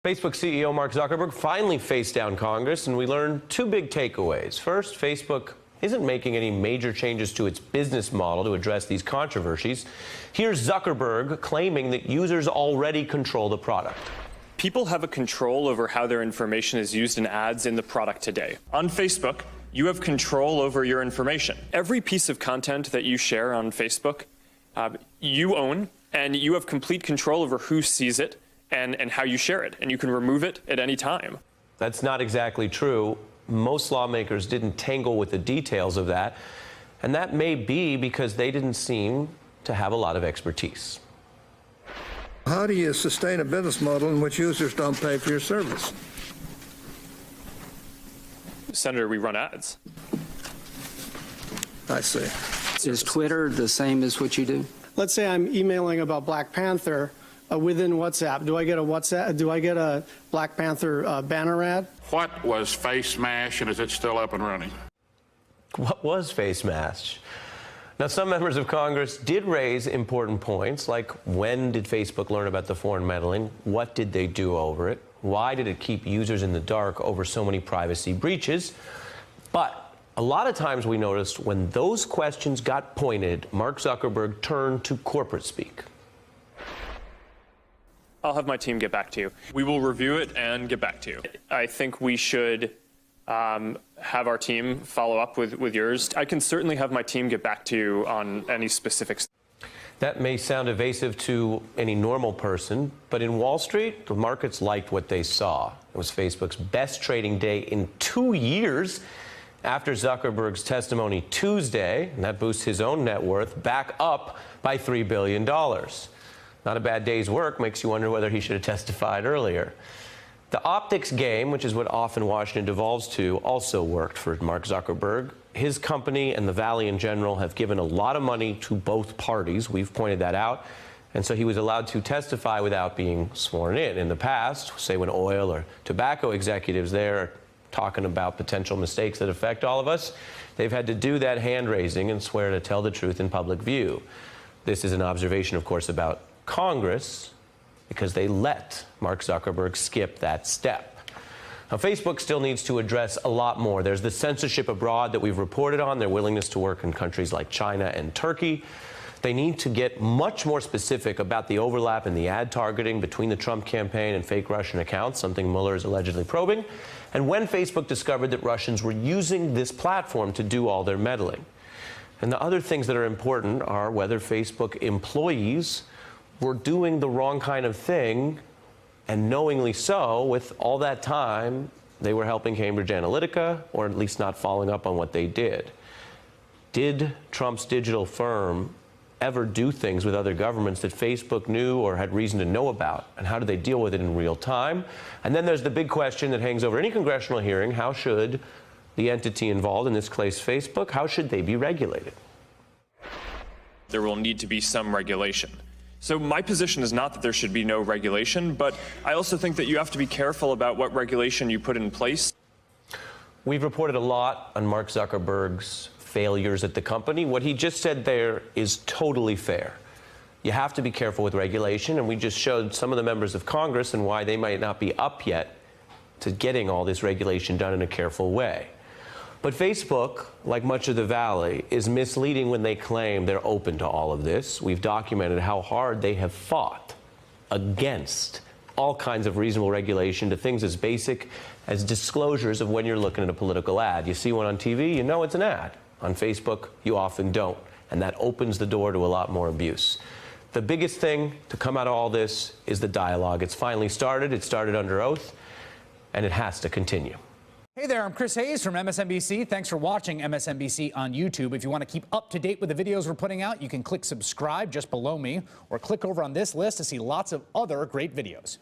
Facebook CEO Mark Zuckerberg finally faced down Congress, and we learned two big takeaways. First, Facebook isn't making any major changes to its business model to address these controversies. Here's Zuckerberg claiming that users already control the product. People have a control over how their information is used in ads in the product today. On Facebook, you have control over your information. Every piece of content that you share on Facebook, you own, and you have complete control over who sees it and how you share it, and you can remove it at any time. That's not exactly true. Most lawmakers didn't tangle with the details of that, and that may be because they didn't seem to have a lot of expertise. How do you sustain a business model in which users don't pay for your service? Senator, we run ads. I see. Is Twitter the same as what you do? Let's say I'm emailing about Black Panther within WhatsApp. Do I get a Black Panther banner ad? What was Face Mash, and is it still up and running? What was Face Mash? Now, some members of Congress did raise important points, like when did Facebook learn about the foreign meddling? What did they do over it? Why did it keep users in the dark over so many privacy breaches? But a lot of times we noticed when those questions got pointed, Mark Zuckerberg turned to corporate speak. I'll have my team get back to you. We will review it and get back to you. I think we should have our team follow up with yours. I can certainly have my team get back to you on any specifics. That may sound evasive to any normal person, but in Wall Street, the markets liked what they saw. It was Facebook's best trading day in 2 years after Zuckerberg's testimony Tuesday, and that boosts his own net worth back up by $3 billion. Not a bad day's work, makes you wonder whether he should have testified earlier. The optics game, which is what often Washington devolves to, also worked for Mark Zuckerberg. His company and the Valley in general have given a lot of money to both parties. We've pointed that out. And so he was allowed to testify without being sworn in. In the past, say when oil or tobacco executives there are talking about potential mistakes that affect all of us, they've had to do that hand-raising and swear to tell the truth in public view. This is an observation, of course, about Congress, because they let Mark Zuckerberg skip that step. Now, Facebook still needs to address a lot more. There's the censorship abroad that we've reported on, their willingness to work in countries like China and Turkey. They need to get much more specific about the overlap in the ad targeting between the Trump campaign and fake Russian accounts, something Mueller is allegedly probing, and when Facebook discovered that Russians were using this platform to do all their meddling. And the other things that are important are whether Facebook employees were doing the wrong kind of thing, and knowingly so. With all that time, they were helping Cambridge Analytica, or at least not following up on what they did. Did Trump's digital firm ever do things with other governments that Facebook knew or had reason to know about, and how do they deal with it in real time? And then there's the big question that hangs over any congressional hearing: how should the entity involved, in this case Facebook, how should they be regulated? There will need to be some regulation. So my position is not that there should be no regulation, but I also think that you have to be careful about what regulation you put in place. We've reported a lot on Mark Zuckerberg's failures at the company. What he just said there is totally fair. You have to be careful with regulation, and we just showed some of the members of Congress and why they might not be up yet to getting all this regulation done in a careful way. But Facebook, like much of the Valley, is misleading when they claim they're open to all of this. We've documented how hard they have fought against all kinds of reasonable regulation, to things as basic as disclosures of when you're looking at a political ad. You see one on TV, you know it's an ad. On Facebook, you often don't, and that opens the door to a lot more abuse. The biggest thing to come out of all this is the dialogue. It's finally started. It started under oath, and it has to continue. Hey there, I'm Chris Hayes from MSNBC. Thanks for watching MSNBC on YouTube. If you want to keep up to date with the videos we're putting out, you can click subscribe just below me, or click over on this list to see lots of other great videos.